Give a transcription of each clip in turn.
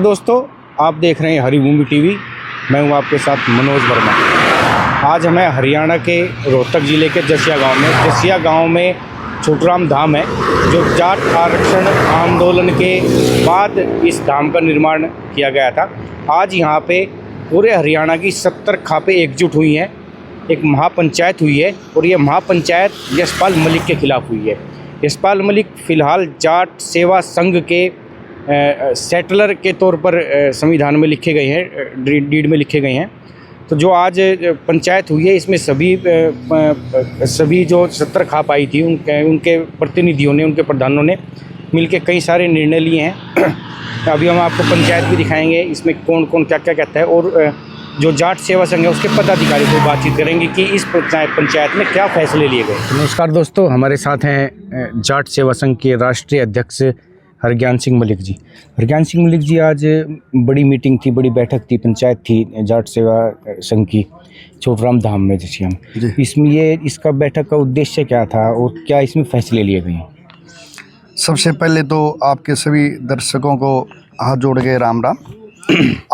दोस्तों, आप देख रहे हैं हरिभूमि टीवी। मैं हूं आपके साथ मनोज वर्मा। आज हमें हरियाणा के रोहतक ज़िले के जसिया गांव में छोटूराम धाम है, जो जाट आरक्षण आंदोलन के बाद इस धाम का निर्माण किया गया था। आज यहां पे पूरे हरियाणा की 70 खापें एकजुट हुई हैं। एक महापंचायत हुई है और ये महापंचायत यशपाल मलिक के खिलाफ हुई है। यशपाल मलिक फ़िलहाल जाट सेवा संघ के सेटलर के तौर पर संविधान में लिखे गए हैं, डीड में लिखे गए हैं। तो जो आज पंचायत हुई है, इसमें सभी जो 70 खाप आई थी उनके प्रतिनिधियों ने, उनके प्रधानों ने मिलकर कई सारे निर्णय लिए हैं। अभी हम आपको पंचायत भी दिखाएंगे, इसमें कौन कौन क्या क्या कहता है, और जो जाट सेवा संघ है उसके पदाधिकारी को बातचीत करेंगे कि इस पंचायत में क्या फैसले लिए गए। नमस्कार दोस्तों, हमारे साथ हैं जाट सेवा संघ के राष्ट्रीय अध्यक्ष हरज्ञान सिंह मलिक जी। हरज्ञान सिंह मलिक जी, आज बड़ी मीटिंग थी, बड़ी बैठक थी, पंचायत थी जाट सेवा संघ की छोटूराम धाम में जसिया में। इसमें इसका बैठक का उद्देश्य क्या था और क्या इसमें फैसले लिए गए? सबसे पहले तो आपके सभी दर्शकों को हाथ जोड़ के राम राम।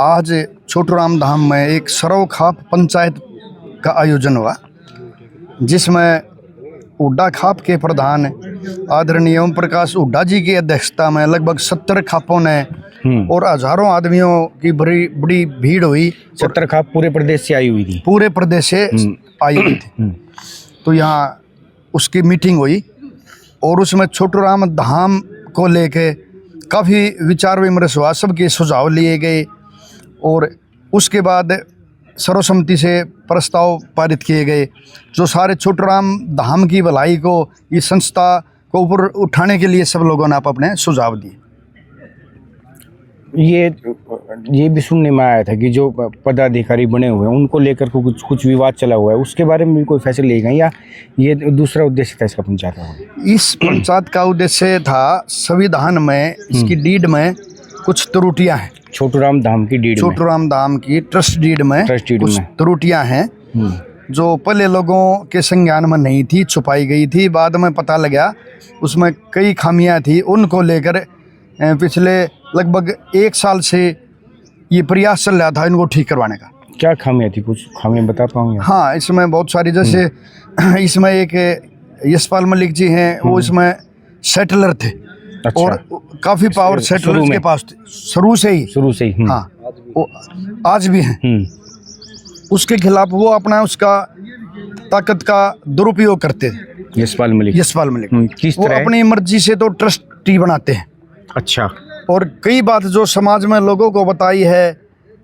आज छोटूराम धाम में एक सर्वखाप पंचायत का आयोजन हुआ, जिसमें हुड्डा खाप के प्रधान आदरणीय ओम प्रकाश हुड्डा जी की अध्यक्षता में लगभग 70 खापों ने और हजारों आदमियों की बड़ी भीड़ हुई। 70 खाप पूरे प्रदेश से आई हुई थी, पूरे प्रदेश से आई हुई थी। तो यहाँ उसकी मीटिंग हुई और उसमें छोटूराम धाम को लेके काफ़ी विचार विमर्श हुआ, सबके सुझाव लिए गए और उसके बाद सर्वसम्मति से प्रस्ताव पारित किए गए, जो सारे छोटूराम धाम की भलाई को, इस संस्था को ऊपर उठाने के लिए सब लोगों ने अपने सुझाव दिए। ये भी सुनने में आया था कि जो पदाधिकारी बने हुए हैं उनको लेकर कुछ विवाद चला हुआ है, उसके बारे में भी कोई फैसले लिए गए या ये दूसरा उद्देश्य था इसका पंचायत का? इस पंचायत का उद्देश्य था, संविधान में इसकी डीड में कुछ त्रुटियां हैं। छोटूराम धाम की डीड, छोटूराम धाम की ट्रस्ट डीड में कुछ त्रुटियां हैं जो पहले लोगों के संज्ञान में नहीं थी, छुपाई गई थी। बाद में पता लगा उसमें कई खामियां थी। उनको लेकर पिछले लगभग 1 साल से ये प्रयास चल रहा था इनको ठीक करवाने का। क्या खामियां थी, कुछ खामियां बता पाऊंगे? हाँ, इसमें बहुत सारी, जैसे इसमें एक यशपाल मलिक जी हैं, वो इसमें सेटलर थे। अच्छा। और काफ़ी पावर सेटलर्स के पास शुरू से ही। हाँ, वो आज भी हैं। उसके खिलाफ वो अपना उसका ताकत का दुरुपयोग करते थे। यशपाल मलिक किस वो तरह? अपनी मर्जी से तो ट्रस्टी बनाते हैं। अच्छा। और कई बात जो समाज में लोगों को बताई है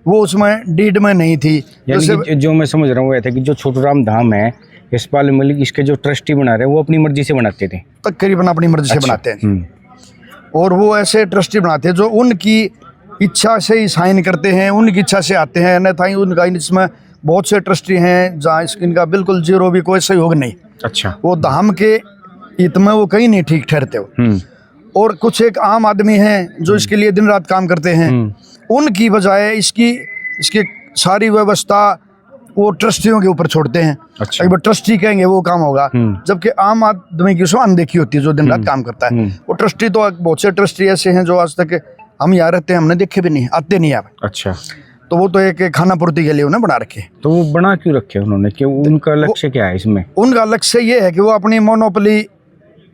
वो उसमें डीड में नहीं थी। जैसे जो मैं समझ रहा हूँ वो था कि जो छोटूराम धाम है, यशपाल मलिक इसके जो ट्रस्टी बना रहे हैं वो अपनी मर्जी से बनाते थे, तकरीबन अपनी मर्जी से बनाते हैं। और वो ऐसे ट्रस्टी बनाते हैं जो उनकी इच्छा से ही साइन करते हैं, उनकी इच्छा से आते हैं, अन्यथा उनका इसमें बहुत से ट्रस्टी हैं जहाँ इनका बिल्कुल जीरो भी कोई सहयोग नहीं। अच्छा। वो धाम के हित में वो कहीं नहीं ठीक ठहरते हो। और कुछ एक आम आदमी हैं जो इसके लिए दिन रात काम करते हैं, उनकी बजाय इसकी सारी व्यवस्था वो ट्रस्टियों के ऊपर छोड़ते हैं। अच्छा। एक बार ट्रस्टी कहेंगे वो काम होगा, जबकि आम आदमी की उसमें अनदेखी होती है जो दिन रात काम करता है। वो ट्रस्टी तो बहुत से ट्रस्टी ऐसे हैं जो आज तक हम यहाँ रहते हैं हमने देखे भी नहीं, आते नहीं आप। अच्छा। तो वो तो एक खाना पूर्ति के लिए उन्हें बना रखे। तो वो बना क्यों रखे उन्होंने, कि उनका लक्ष्य क्या है इसमें? उनका लक्ष्य ये है कि वो अपनी मोनोपोली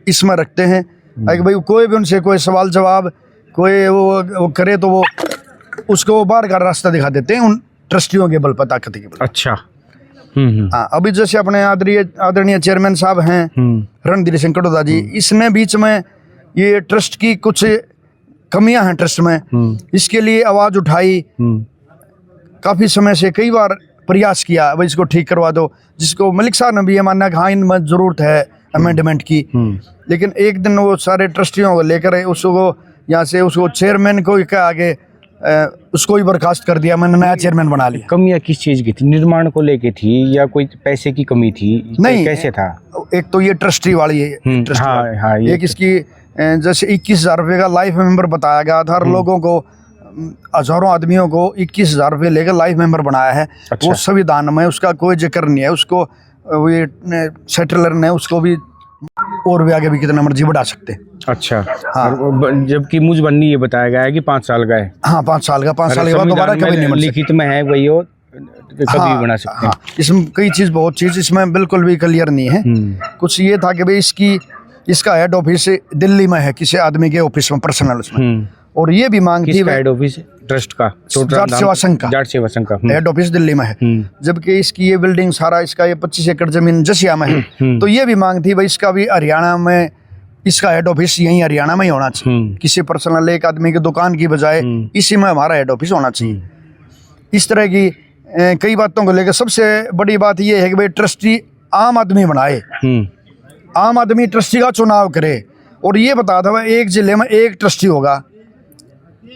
इसमें रखते हैं। भाई कोई भी उनसे कोई सवाल जवाब कोई वो करे तो वो उसको वो बाहर का रास्ता दिखा देते हैं उन ट्रस्टियों के बल पर, ताकत के बल। अच्छा। हाँ, अभी जैसे अपने आदरणीय चेयरमैन साहब हैं रणधीर सिंह कड़ोदा जी, इसने बीच में ये ट्रस्ट की कुछ कमियां हैं ट्रस्ट में, इसके लिए आवाज उठाई। काफी समय से कई बार प्रयास किया भाई इसको ठीक करवा दो, जिसको मलिक साहब ने भी ये माना कि हाँ इनमें जरूरत है अमेंडमेंट की। लेकिन एक दिन वो सारे ट्रस्टियों को लेकर उसको यहाँ से उसको चेयरमैन को आगे उसको ही बर्खास्त कर दिया, मैंने नया चेयरमैन बना लिया। कमियां किस चीज़ की थी? निर्माण को लेके थी या कोई पैसे की कमी थी? नहीं, कैसे था? एक तो ये ट्रस्टी वाली है, हाँ, एक इसकी जैसे 21,000 रुपये का लाइफ मेंबर बताया गया था, हर लोगों को हजारों आदमियों को 21,000 रुपये लेकर लाइफ मेंबर बनाया है। अच्छा। वो संविधान में उसका कोई जिक्र नहीं है, उसको ये सेटलर ने उसको भी और भी आगे भी कितना मर्जी बढ़ा सकते हैं। अच्छा। हाँ। जबकि मुझ बननी ये बताया गया है कि 5 साल का है। हाँ 5 साल का, 5 साल के बाद दोबारा कभी नहीं बन सकते। लिखित में है वही हो, कभी भी बना सकते हैं। हाँ, इसमें कई चीज़, बहुत चीज़ इसमें बिल्कुल भी क्लियर नहीं है। कुछ ये था कि भाई इसका हेड ऑफिस दिल्ली में है, किसी आदमी के ऑफिस में, पर्सनल उसमें। और ये भी मांग थी हेड ऑफिस ट्रस्ट का, जाट सेवा संघ का, जाट सेवा संघ का हेड ऑफिस दिल्ली में है। जबकि इसकी ये बिल्डिंग सारा इसका ये 25 एकड़ जमीन जसिया में है। तो ये भी मांग थी भाई इसका भी हरियाणा में, इसका हेड ऑफिस यहीं हरियाणा में ही होना चाहिए। किसी पर्सनल एक आदमी की दुकान की बजाय इसी में हमारा हेड ऑफिस होना चाहिए। इस तरह की कई बातों को लेकर सबसे बड़ी बात यह है कि भाई ट्रस्टी आम आदमी बनाए, आम आदमी ट्रस्टी का चुनाव करे। और ये बता था भाई एक जिले में एक ट्रस्टी होगा।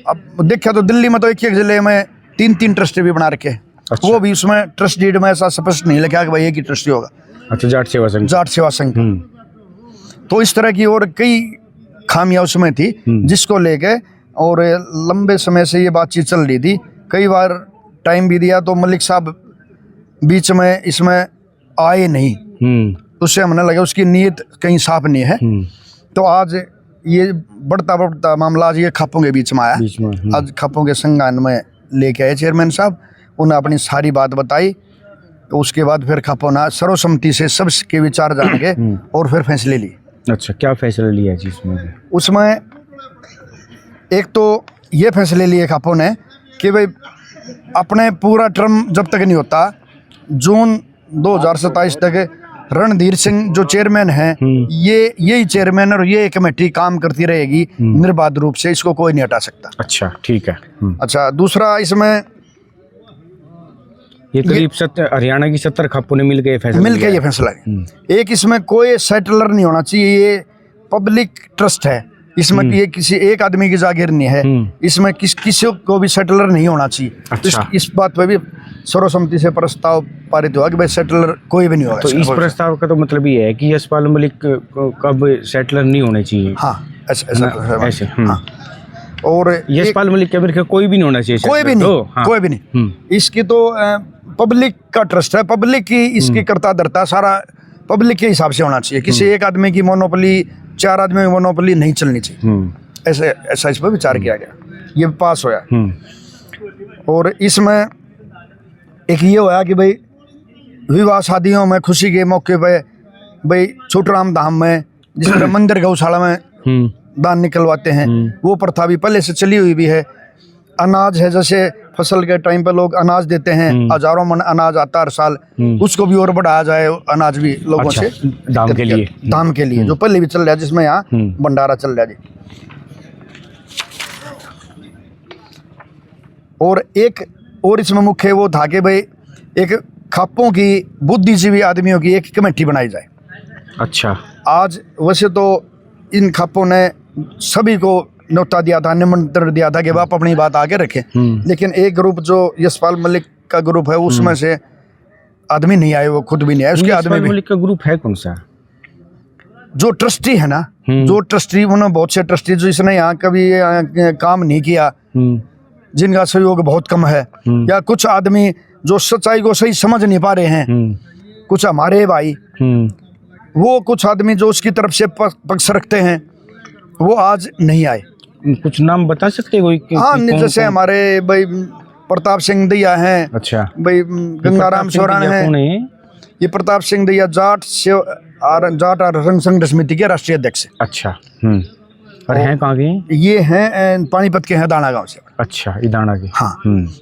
अब देखा तो दिल्ली में तो एक जिले में 3 ट्रस्टी भी बना रखे। अच्छा। वो भी उसमें ट्रस्ट डीड में ऐसा स्पष्ट नहीं लिखा कि भाई एक ही ट्रस्टी होगा। अच्छा, जाट सेवा संघ, जाट सेवा संघ। तो इस तरह की और कई खामियां उसमें थी जिसको लेके और लंबे समय से ये बातचीत चल रही थी। कई बार टाइम भी दिया तो मलिक साहब बीच में इसमें आए नहीं। उससे हमने लगा उसकी नीयत कहीं साफ नहीं है। तो आज ये बढ़ता बढ़ता मामला आज ये खापों के बीच में आया। आज खापों के संज्ञान में लेके आए चेयरमैन साहब, उन्हें अपनी सारी बात बताई। तो उसके बाद फिर खापों ने सर्वसम्मति से सबके विचार जान के और फिर फैसले लिए। अच्छा, क्या फैसला लिया जी इसमें? उसमें एक तो ये फैसले लिए खापों ने कि भाई अपने पूरा टर्म जब तक नहीं होता, जून 2027 तक रणधीर सिंह जो चेयरमैन है, यही चेयरमैन और ये कमेटी काम करती रहेगी निर्बाध रूप से, इसको कोई नहीं हटा सकता। अच्छा, ठीक है। अच्छा, दूसरा इसमें ये करीब हरियाणा की 70 खापों ने मिलकर ये फैसला एक इसमें कोई सेटलर नहीं होना चाहिए। ये पब्लिक ट्रस्ट है, इसमें ये किसी एक आदमी की जागीर नहीं है। इसमें किसी को भी सेटलर नहीं होना चाहिए। अच्छा। तो इस बात पे भी सर्वसम्मति से प्रस्ताव पारित हुआ कि भाई सेटलर कोई भी नहीं होगा। तो इस प्रस्ताव का तो मतलब ये है कि यशपाल मलिक कब सेटलर नहीं होने चाहिए। हाँ, ऐसे। हाँ। और यशपाल मलिक के कोई भी नहीं होना चाहिए, कोई भी नहीं। हाँ। कोई भी नहीं। इसकी तो पब्लिक का ट्रस्ट है, पब्लिक की इसकी करता धरता सारा पब्लिक के हिसाब से होना चाहिए। किसी एक आदमी की मोनोपोली, 4 आदमी की मोनोपोली नहीं चलनी चाहिए। ऐसा इस पर विचार किया गया, ये पास होया। और इसमें एक ये होया कि भाई विवाह शादियों में खुशी के मौके पे भाई छोटराम धाम में जिस तरह मंदिर गौशाला में दान निकलवाते हैं, वो प्रथा भी पहले से चली हुई भी है। अनाज है, जैसे फसल के टाइम पे लोग अनाज देते हैं, हजारों मन अनाज आता हर साल, उसको भी और बढ़ाया जाए, अनाज भी लोगों से दाम के लिए जो पहले भी चल रहा है, जिसमें यहाँ भंडारा चल रहा है जी। और एक और इसमें मुख्य वो था कि भाई एक खापों की बुद्धिजीवी आदमियों की एक कमेटी बनाई जाए। अच्छा। आज वैसे तो इन खापों ने सभी को न्योता दिया था, निमंत्रण दिया था कि आप अपनी बात आगे रखें, लेकिन एक ग्रुप जो यशपाल मलिक का ग्रुप है उसमें से आदमी नहीं आए, वो खुद भी नहीं आए। उसके आदमी मलिक का ग्रुप है कौन सा? जो ट्रस्टी है ना, जो ट्रस्टी, उन्होंने बहुत से ट्रस्टी जो इसने यहाँ कभी काम नहीं किया, जिनका सहयोग बहुत कम है, या कुछ आदमी जो सच्चाई को सही समझ नहीं पा रहे हैं, कुछ हमारे भाई, वो कुछ आदमी जो उसकी तरफ से पक्ष रखते हैं, वो आज नहीं आए। कुछ नाम बता सकते हो? हाँ, जैसे हमारे भाई प्रताप सिंह दैया हैं। अच्छा। भाई गंगाराम सोरान हैं। ये प्रताप सिंह दैया जाट रंग संघ समिति के राष्ट्रीय अध्यक्ष है। अच्छा। और हैं कहाँ के? ये हैं पानीपत के हैं, दाना गांव से। अच्छा, दाना के। हाँ।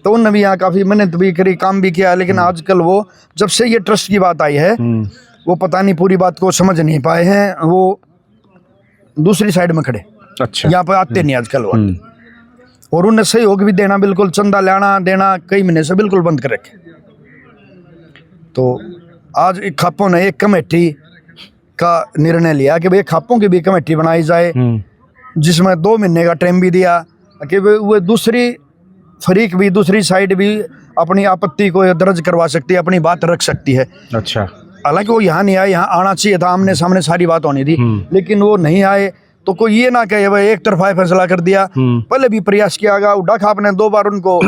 तो उन्होंने भी यहाँ काफी मेहनत भी करी, काम भी किया, लेकिन आजकल वो जब से ये ट्रस्ट की बात आई है, वो पता नहीं पूरी बात को समझ नहीं पाए हैं, वो दूसरी साइड में खड़े। अच्छा। यहाँ पे आते नहीं आजकल वो। और उन्हें सहयोग भी देना, बिल्कुल चंदा लेना देना कई महीने से बिल्कुल बंद कर रखे। तो आज एक खापों ने एक कमेटी का निर्णय लिया कि भाई खापों की भी कमेटी बनाई जाए, जिसमें 2 महीने का टाइम भी दिया कि वो दूसरी फरीक भी, दूसरी साइड भी अपनी आपत्ति को दर्ज करवा सकती है, अपनी बात रख सकती है। अच्छा। हालांकि वो यहाँ नहीं आए, यहाँ आना चाहिए था, आमने सामने सारी बात होनी थी, लेकिन वो नहीं आए। तो कोई ये ना कहे भाई एक तरफा फैसला कर दिया, पहले भी प्रयास किया गया। उड़ा खाप ने 2 बार उनको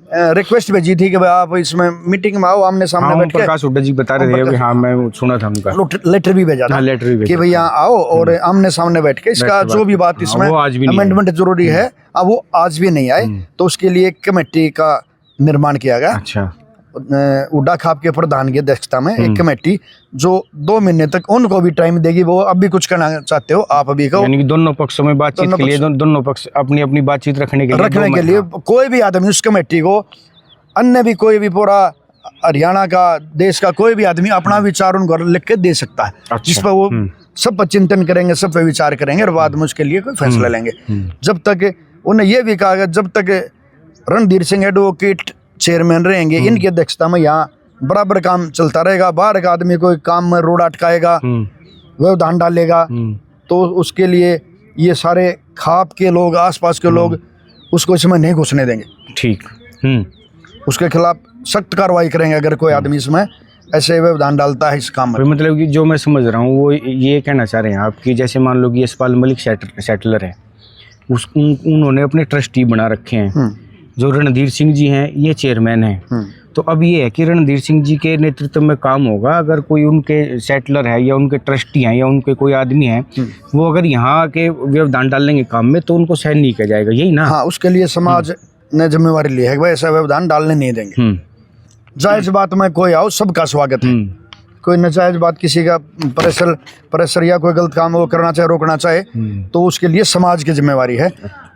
रिक्वेस्ट भेजी थी कि भाई आप इसमें मीटिंग में आओ, आमने सामने बैठ के। प्रकाश हुड्डा जी बता रहे थे, हाँ मैं सुना था उनका। लेटर भी भेजा था, लेटर भी भेजा कि भाई यहाँ आओ और आमने सामने बैठ के इसका जो भी बात इसमें अमेंडमेंट जरूरी है, अब वो आज भी नहीं आए, तो उसके लिए एक कमेटी का निर्माण किया गया। अच्छा। उड्डा खाप के प्रधान की अध्यक्षता में एक कमेटी जो 2 महीने तक उनको भी टाइम देगी, वो अब भी कुछ करना चाहते हो आप अभी कहो। यानी कि दोनों पक्षों में बातचीत के लिए, दोनों पक्ष अपनी अपनी बातचीत रखने के लिए कोई भी आदमी उस कमेटी को, अन्य भी कोई भी पूरा हरियाणा का, देश का कोई भी आदमी अपना विचार उनको लिख के दे सकता है। अच्छा। जिस पर वो सब पर चिंतन करेंगे, सब पे विचार करेंगे और बाद में उसके लिए कोई फैसला लेंगे। जब तक उन्हें ये भी कहा गया, जब तक रणधीर सिंह एडवोकेट चेयरमैन रहेंगे, इनकी अध्यक्षता में यहाँ बराबर काम चलता रहेगा। बाहर का आदमी कोई काम में रोड अटकाएगा, व्यवधान डालेगा, तो उसके लिए ये सारे खाप के लोग, आसपास के लोग उसको इसमें नहीं घुसने देंगे। ठीक। उसके खिलाफ सख्त कार्रवाई करेंगे अगर कोई आदमी इसमें ऐसे व्यवधान डालता है इस काम में। मतलब कि जो मैं समझ रहा हूँ वो ये कहना चाह रहे हैं आप कि जैसे मान लो कि यशपाल मलिक सेटलर है, उन्होंने अपने ट्रस्टी बना रखे हैं, जो रणधीर सिंह जी हैं ये चेयरमैन हैं। तो अब ये है कि रणधीर सिंह जी के नेतृत्व में काम होगा। अगर कोई उनके सेटलर है या उनके ट्रस्टी हैं या उनके कोई आदमी हैं, वो अगर यहाँ के व्यवधान डालेंगे काम में तो उनको सहन नहीं किया जाएगा, यही ना? हाँ, उसके लिए समाज ने जिम्मेवारी ली है कि भाई ऐसा व्यवधान डालने नहीं देंगे। जायज बात में कोई आओ, सबका स्वागत है। कोई नाजायज बात, किसी का प्रेशर या कोई गलत काम वो करना चाहे, रोकना चाहे, तो उसके लिए समाज की जिम्मेवारी है।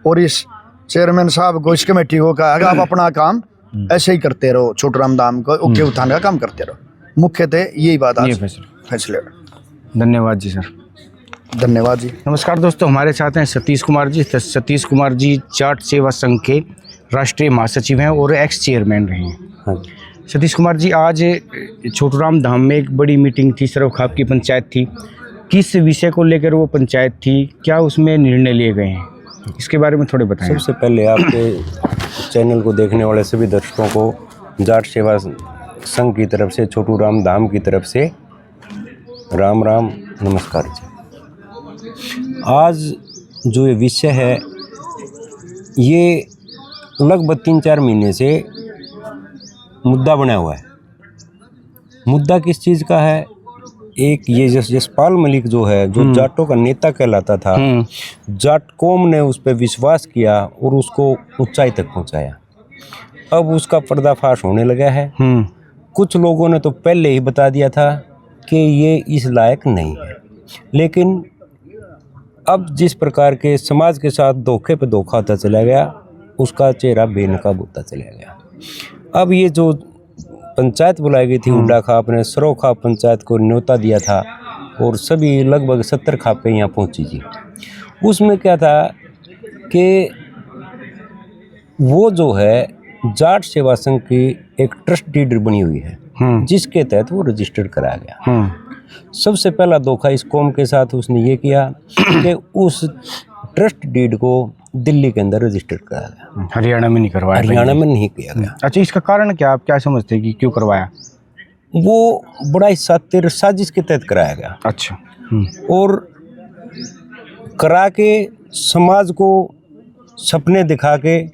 और इस चेयरमैन साहब को, इस कमेटी को कहा आप अपना काम ऐसे ही करते रहो, छोटूराम धाम को ओके उत्थान का काम करते रहो। मुख्यतः यही बात आज फैसले। धन्यवाद जी सर। धन्यवाद जी। नमस्कार दोस्तों, हमारे साथ हैं सतीश कुमार जी। सतीश कुमार जी जाट सेवा संघ के राष्ट्रीय महासचिव हैं और एक्स चेयरमैन रहे हैं। हाँ। सतीश कुमार जी, आज छोटूराम धाम में एक बड़ी मीटिंग थी, सरवखाप की पंचायत थी। किस विषय को लेकर वो पंचायत थी, क्या उसमें निर्णय लिए गए हैं, इसके बारे में थोड़े बताएं। सबसे पहले आपके चैनल को देखने वाले सभी दर्शकों को जाट सेवा संघ की तरफ से, छोटूराम धाम की तरफ से राम राम, नमस्कार जी। आज जो ये विषय है, ये लगभग 3-4 महीने से मुद्दा बना हुआ है। मुद्दा किस चीज़ का है? एक ये यशपाल मलिक जो है, जो जाटों का नेता कहलाता था, जाट कौम ने उस पर विश्वास किया और उसको ऊंचाई तक पहुंचाया। अब उसका पर्दाफाश होने लगा है। कुछ लोगों ने तो पहले ही बता दिया था कि ये इस लायक नहीं है, लेकिन अब जिस प्रकार के समाज के साथ धोखे पे धोखा होता चला गया, उसका चेहरा बेनकाब होता चला गया। अब ये जो पंचायत बुलाई गई थी, उड्डा खाप ने सरव खाप पंचायत को न्योता दिया था और सभी लगभग 70 खापें यहाँ पहुँची जी। उसमें क्या था कि वो जो है जाट सेवा संघ की एक ट्रस्ट डीड बनी हुई है, जिसके तहत वो रजिस्टर्ड कराया गया। सबसे पहला धोखा इस कौम के साथ उसने ये किया कि उस ट्रस्ट डीड को दिल्ली के अंदर रजिस्टर कराया गया, हरियाणा में नहीं करवाया। हरियाणा में नहीं किया गया। अच्छा, इसका कारण क्या, आप क्या समझते हैं कि क्यों करवाया? वो बड़ा ही सातिर साजिश के तहत कराया गया। अच्छा। और करा के समाज को सपने दिखा के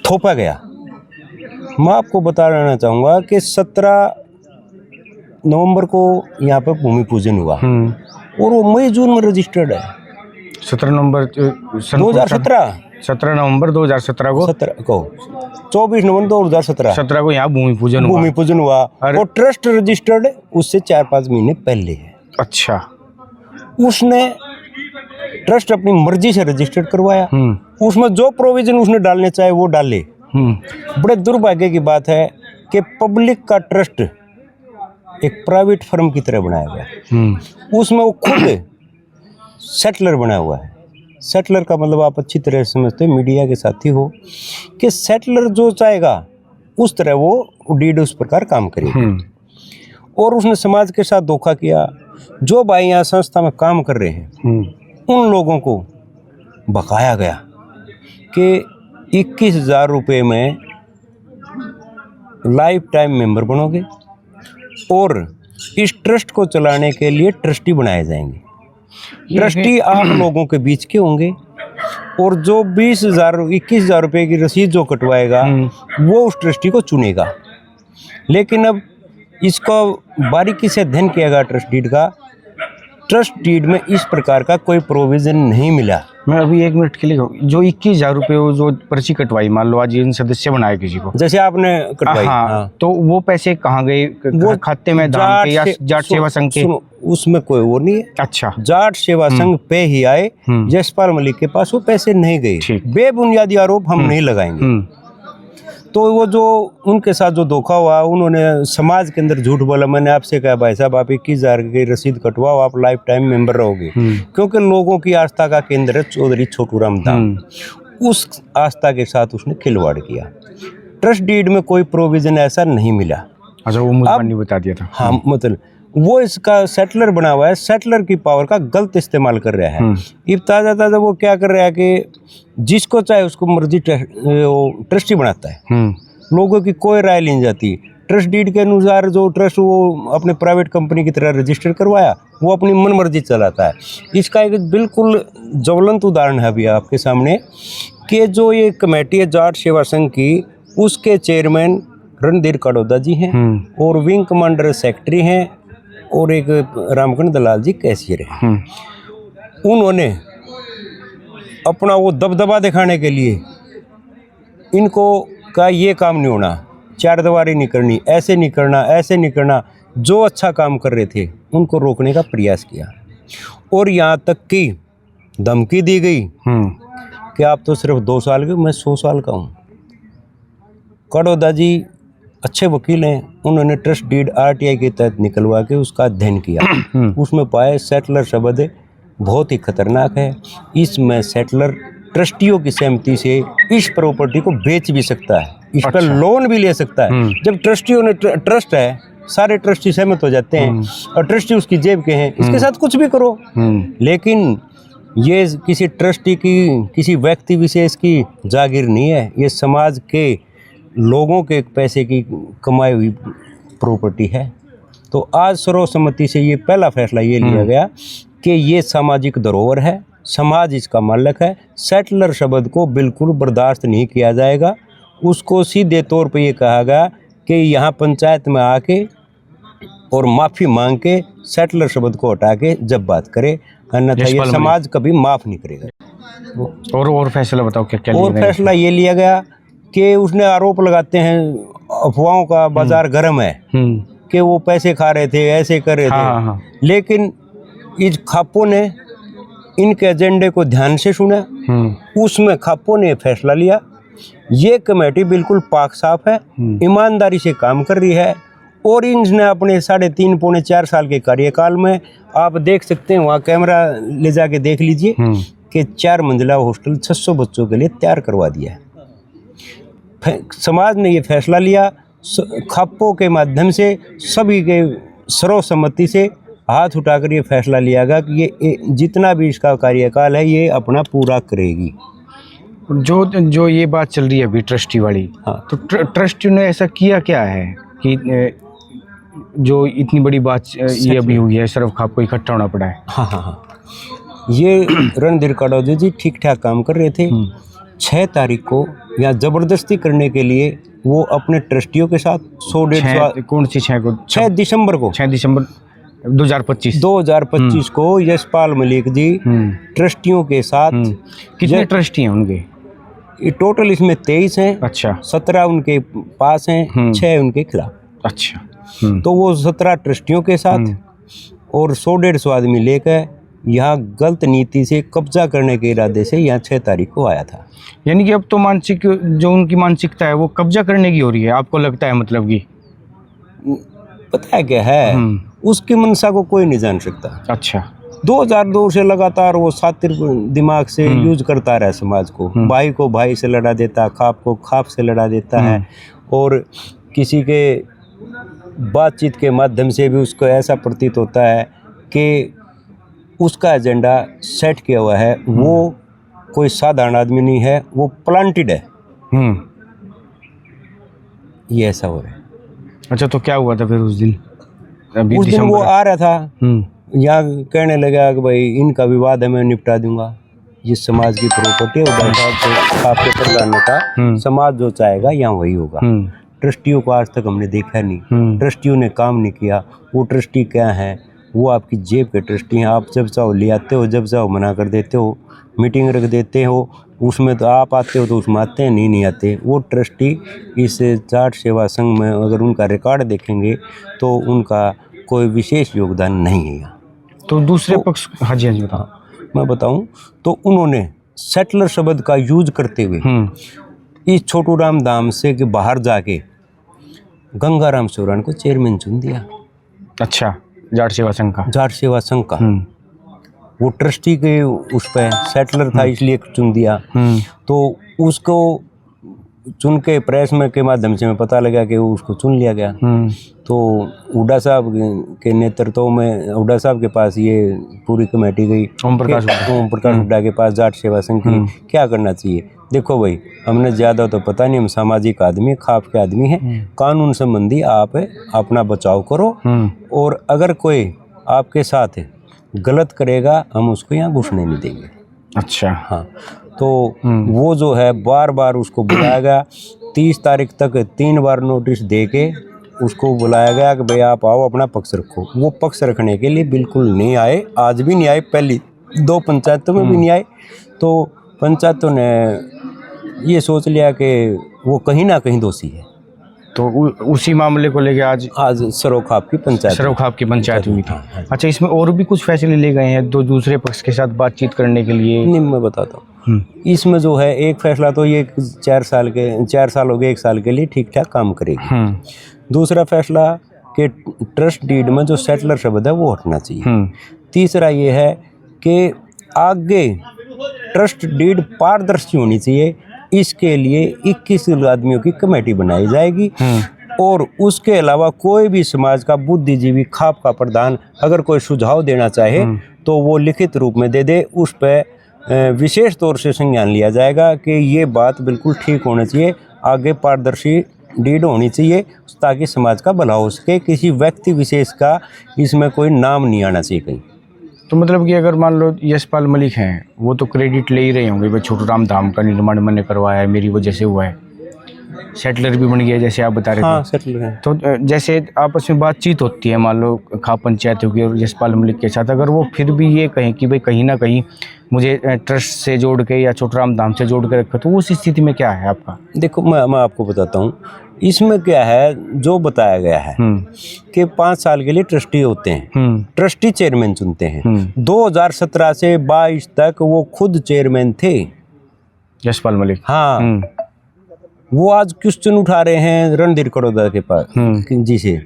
थोपा गया। मैं आपको बता रहना चाहूँगा कि 17 नवंबर को यहाँ पर भूमि पूजन हुआ और वो मई जून में रजिस्टर्ड है। 17 नवंबर 2017 17 नवंबर 2017 को 24 नवंबर 2017 को यहाँ भूमि पूजन हुआ और ट्रस्ट रजिस्टर्ड उससे 4-5 महीने पहले है। अच्छा। उसने ट्रस्ट अपनी मर्जी से रजिस्टर्ड करवाया, उसमें जो प्रोविजन उसने डालने चाहे वो डाले। बड़े दुर्भाग्य की बात है कि पब्लिक का ट्रस्ट एक प्राइवेट फर्म की तरह बनाया गया। उसमें वो खुद सेटलर बना हुआ है। सेटलर का मतलब आप अच्छी तरह समझते हैं, मीडिया के साथी हो, कि सेटलर जो चाहेगा उस तरह वो डीड उस प्रकार काम करेगा। और उसने समाज के साथ धोखा किया। जो भाई यहाँ संस्था में काम कर रहे हैं उन लोगों को बकाया गया कि 21,000 रुपये में लाइफ टाइम मेंबर बनोगे और इस ट्रस्ट को चलाने के लिए ट्रस्टी बनाए जाएंगे। ट्रस्टी आप लोगों के बीच के होंगे और जो 20,000 21,000 रुपये की रसीद जो कटवाएगा वो उस ट्रस्टी को चुनेगा। लेकिन अब इसको बारीकी से अध्ययन किया गया ट्रस्ट डीड का, ट्रस्ट डीड में इस प्रकार का कोई प्रोविज़न नहीं मिला। मैं अभी 1 मिनट के लिए कहूँ, जो 21,000 रुपये वो जो पर्ची कटवाई, मान लो आज इन सदस्य बनाया किसी को, जैसे आपने कटवाई, हाँ, तो वो पैसे कहाँ गए? वो खाते में धाम के या जाट सेवा संघ के? उसमें कोई वो नहीं है। अच्छा, जाट सेवा संघ पे ही आए, यशपाल मलिक के पास वो पैसे नहीं गए। बेबुनियादी आरोप हम नहीं लगाएंगे। तो वो जो उनके साथ जो धोखा हुआ, उन्होंने समाज के अंदर झूठ बोला। मैंने आपसे कहा भाई साहब आप 21,000 की रसीद कटवाओ, आप लाइफ टाइम मेंबर रहोगे, क्योंकि लोगों की आस्था का केंद्र है चौधरी छोटूराम धाम। उस आस्था के साथ उसने खिलवाड़ किया। ट्रस्ट डीड में कोई प्रोविजन ऐसा नहीं मिला। अच्छा, वो मुझे नहीं बता दिया था। हाँ, मतलब वो इसका सेटलर बना हुआ है, सेटलर की पावर का गलत इस्तेमाल कर रहा है। अब ताज़ा वो क्या कर रहा है कि जिसको चाहे उसको मर्जी ट्रस्टी बनाता है, लोगों की कोई राय ली जाती। ट्रस्ट डीड के अनुसार जो ट्रस्ट वो अपने प्राइवेट कंपनी की तरह रजिस्टर करवाया, वो अपनी मन मर्जी चलाता है। इसका एक बिल्कुल ज्वलंत उदाहरण है अभी आपके सामने कि जो ये कमेटी है जाट सेवा संघ की, उसके चेयरमैन रणधीर कडोदा जी हैं और विंग कमांडर सेक्रेटरी हैं और एक रामकरण दलाल जी कैशियर हैं। उन्होंने अपना वो दबदबा दिखाने के लिए इनको कहा ये काम नहीं होना, चारदीवारी नहीं करनी, ऐसे नहीं करना, ऐसे नहीं करना। जो अच्छा काम कर रहे थे उनको रोकने का प्रयास किया और यहाँ तक कि धमकी दी गई कि आप तो सिर्फ 2 साल के, मैं 100 साल का हूँ। कडोदा जी अच्छे वकील हैं, उन्होंने ट्रस्ट डीड आरटीआई के तहत निकलवा के उसका अध्ययन किया। उसमें पाए सेटलर शब्द बहुत ही खतरनाक है। इसमें सेटलर ट्रस्टियों की सहमति से इस प्रॉपर्टी को बेच भी सकता है, इस पर लोन भी ले सकता है। जब ट्रस्टियों ने ट्रस्ट है, सारे ट्रस्टी सहमत हो जाते हैं और ट्रस्टी उसकी जेब के हैं, इसके साथ कुछ भी करो। लेकिन ये किसी ट्रस्टी की, किसी व्यक्ति विशेष की जागीर नहीं है, ये समाज के लोगों के पैसे की कमाई हुई प्रॉपर्टी है। तो आज सर्वसम्मति से ये पहला फैसला ये लिया गया कि ये सामाजिक धरोहर है, समाज इसका मालिक है। सेटलर शब्द को बिल्कुल बर्दाश्त नहीं किया जाएगा। उसको सीधे तौर पे ये कहा गया कि यहाँ पंचायत में आके और माफ़ी मांग के सेटलर शब्द को हटा के जब बात करे, अन्यथा ये समाज कभी माफ़ नहीं करेगा। और फैसला बताओ क्या और फैसला ये लिया गया कि उसने आरोप लगाते हैं अफवाहों का बाजार गर्म है कि वो पैसे खा रहे थे, ऐसे कर रहे थे। लेकिन इस खापों ने इनके एजेंडे को ध्यान से सुना, उसमें खापों ने फैसला लिया। ये कमेटी बिल्कुल पाक साफ है, ईमानदारी से काम कर रही है और इनने अपने 3.5 पौने 4 साल के कार्यकाल में, आप देख सकते हैं वहाँ कैमरा ले जाके देख लीजिए कि 4 मंजिला हॉस्टल 600 बच्चों के लिए तैयार करवा दिया है। समाज ने ये फैसला लिया, खापों के माध्यम से सभी के सर्वसम्मति से हाथ उठाकर ये फैसला लिया गया कि ये जितना भी इसका कार्यकाल है ये अपना पूरा करेगी। जो ये बात चल रही है अभी ट्रस्टी वाली, हाँ, तो ट्रस्टी ने ऐसा किया क्या है कि जो इतनी बड़ी बात ये अभी हुई है, सिर्फ खाप को इकट्ठा होना पड़ा है? हाँ, ये रणधीर कडोदा जी ठीक ठाक काम कर रहे थे। 6 तारीख को यहाँ ज़बरदस्ती करने के लिए वो अपने ट्रस्टियों के साथ 100-150 कौन सी 6 को? 6 दिसंबर को, 6 दिसंबर 2025 को यशपाल मलिक जी ट्रस्टियों के साथ, कितने ट्रस्टी हैं उनके? टोटल इसमें 23 हैं। अच्छा, 17 उनके पास हैं, 6 उनके खिलाफ। अच्छा, तो वो 17 ट्रस्टियों के साथ और 100-150 आदमी लेकर यहाँ गलत नीति से कब्जा करने के इरादे से यहाँ 6 तारीख को आया था। यानी कि अब तो मानसिक, जो उनकी मानसिकता है वो कब्जा करने की हो रही है, आपको लगता है? मतलब कि पता है क्या है, उसकी मनसा को कोई नहीं जान सकता। अच्छा, 2002 से लगातार वो सातिर दिमाग से यूज करता रहा समाज को। भाई को भाई से लड़ा देता, खाप को खाप से लड़ा देता है और किसी के बातचीत के माध्यम से भी उसको ऐसा प्रतीत होता है कि उसका एजेंडा सेट किया हुआ है। वो कोई साधारण आदमी नहीं है, वो प्लांटेड है। ये ऐसा हो रहा है। अच्छा, तो क्या हुआ था फिर उस दिन? उस दिन वो आ रहा था, यहाँ कहने लगा कि भाई इनका विवाद है मैं निपटा दूंगा। ये समाज की प्रॉपर्टी है, उधर साहब आपके प्रधानों का समाज जो चाहेगा यहाँ वही होगा। ट्रस्टियों को आज तक हमने देखा नहीं, ट्रस्टियों ने काम नहीं किया। वो ट्रस्टी क्या है, वो आपकी जेब के ट्रस्टी हैं। आप जब चाहो ले आते हो, जब चाहो मना कर देते हो, मीटिंग रख देते हो, उसमें तो आप आते हो तो उसमें आते हैं, नहीं आते। वो ट्रस्टी इस जाट सेवा संघ में अगर उनका रिकॉर्ड देखेंगे तो उनका कोई विशेष योगदान नहीं है यहाँ। तो दूसरे पक्ष, हाँ जी बताओ। मैं बताऊं तो उन्होंने सेटलर शब्द का यूज करते हुए इस छोटू राम धाम से के बाहर जाके गंगाराम सोरान को चेयरमैन चुन दिया। अच्छा, जाट सेवा संघ का, जाट सेवा संघ का वो ट्रस्टी के उस पर सेटलर था इसलिए चुन दिया। तो उसको चुन के प्रेस में के माध्यम से मैं पता लगा कि उसको चुन लिया गया। तो हुड्डा साहब के नेतृत्व में हुड्डा साहब के पास ये पूरी कमेटी गई, ओम प्रकाश हुड्डा के पास, जाट सेवा संघ के लिए क्या करना चाहिए। देखो भाई, हमने ज़्यादा तो पता नहीं, हम सामाजिक आदमी, खाप के आदमी हैं, कानून संबंधी आप अपना बचाव करो, और अगर कोई आपके साथ गलत करेगा हम उसको यहाँ घुसने नहीं देंगे। अच्छा, हाँ। तो वो जो है बार बार उसको बुलाया गया, 30 तारीख तक 3 बार नोटिस दे के उसको बुलाया गया कि भाई आप आओ अपना पक्ष रखो। वो पक्ष रखने के लिए बिल्कुल नहीं आए, आज भी नहीं आए, पहली 2 पंचायतों में भी नहीं आए। तो पंचायतों ने ये सोच लिया कि वो कहीं ना कहीं दोषी है। तो उसी मामले को लेके आज सरोखाप की पंचायत हुई थी। अच्छा, इसमें और भी कुछ फैसले ले गए हैं तो दूसरे पक्ष के साथ बातचीत करने के लिए? नहीं, मैं बताता हूँ। इसमें जो है एक फैसला तो ये 4 साल हो गए, 1 साल के लिए ठीक ठाक काम करेगी। दूसरा फैसला कि ट्रस्ट डीड में जो सेटलर शब्द है वो हटना चाहिए। तीसरा ये है कि आगे ट्रस्ट डीड पारदर्शी होनी चाहिए, इसके लिए 21 आदमियों की कमेटी बनाई जाएगी। और उसके अलावा कोई भी समाज का बुद्धिजीवी, खाप का प्रधान अगर कोई सुझाव देना चाहे तो वो लिखित रूप में दे दे, उस पर विशेष तौर से संज्ञान लिया जाएगा कि ये बात बिल्कुल ठीक होना चाहिए, आगे पारदर्शी डीड होनी चाहिए ताकि समाज का भला हो सके। किसी व्यक्ति विशेष का इसमें कोई नाम नहीं आना चाहिए कहीं। तो मतलब कि अगर मान लो यशपाल मलिक हैं, वो तो क्रेडिट ले ही रहे होंगे, भाई छोटू राम धाम का निर्माण मैंने करवाया है, मेरी वजह से हुआ है, सेटलर भी बन गया जैसे आप बता रहे थे। हाँ, सेटलर है। तो जैसे आपस में बातचीत होती है, मान लो खाप पंचायत होगी और यशपाल मलिक के साथ, अगर वो फिर भी ये कहें कि भाई कहीं ना कहीं मुझे ट्रस्ट से जोड़ के या छोटू राम धाम से जोड़ के रखो, तो उस स्थिति में क्या है आपका? देखो, मैं आपको बताता हूँ इसमें क्या है। जो बताया गया है कि 5 साल के लिए ट्रस्टी होते हैं, ट्रस्टी चेयरमैन चुनते हैं। 2017 से 22 तक वो खुद चेयरमैन थे, यशपाल मलिक। हाँ। वो आज क्वेश्चन उठा रहे हैं रणधीर कड़ोदा के पास जी से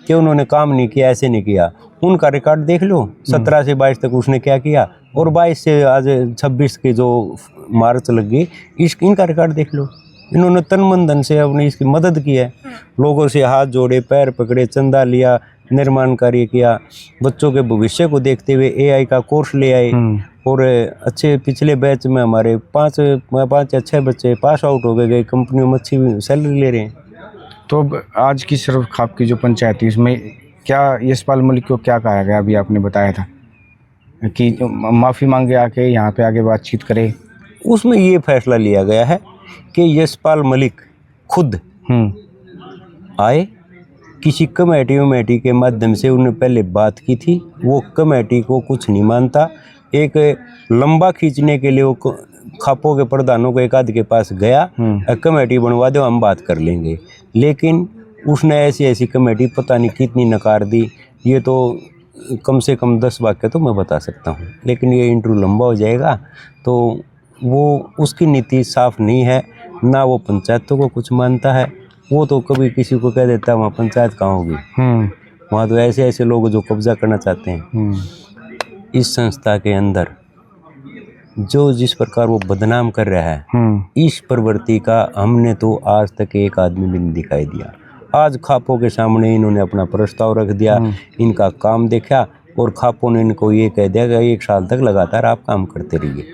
कि उन्होंने काम नहीं किया, ऐसे नहीं किया। उनका रिकॉर्ड देख लो, 17 से 22 तक उसने क्या किया, और 22 से आज 26 की जो मार्च लग गई, इनका रिकॉर्ड देख लो। इन्होंने तन मन धन से अपनी इसकी मदद की है, लोगों से हाथ जोड़े, पैर पकड़े, चंदा लिया, निर्माण कार्य किया, बच्चों के भविष्य को देखते हुए AI का कोर्स ले आए, और अच्छे पिछले बैच में हमारे 5 या 6 बच्चे पास आउट हो गए, कंपनियों में अच्छी सैलरी ले रहे हैं। तो आज की सिर्फ खाप की जो पंचायत है, इसमें क्या यशपाल मलिक को क्या कहा गया? अभी आपने बताया था कि माफ़ी मांगे आके यहाँ पे आगे बातचीत करे। उसमें ये फैसला लिया गया है कि यशपाल मलिक खुद आए, किसी कमेटी के माध्यम से उन्होंने पहले बात की थी, वो कमेटी को कुछ नहीं मानता, एक लंबा खींचने के लिए वो खापों के प्रधानों को एक आध के पास गया, कमेटी बनवा दो, हम बात कर लेंगे। लेकिन उसने ऐसी कमेटी पता नहीं कितनी नकार दी, ये तो कम से कम 10 वाक्य तो मैं बता सकता हूँ, लेकिन ये इंटरव्यू लंबा हो जाएगा। तो वो उसकी नीति साफ नहीं है, ना वो पंचायतों को कुछ मानता है। वो तो कभी किसी को कह देता है वहाँ पंचायत कहाँ होगी, वहाँ तो ऐसे लोग जो कब्जा करना चाहते हैं। इस संस्था के अंदर जो जिस प्रकार वो बदनाम कर रहा है, इस प्रवृत्ति का हमने तो आज तक एक आदमी भी नहीं दिखाई दिया। आज खापों के सामने इन्होंने अपना प्रस्ताव रख दिया, इनका काम देखा, और खापों ने इनको ये कह दिया कि 1 साल तक लगातार आप काम करते रहिए।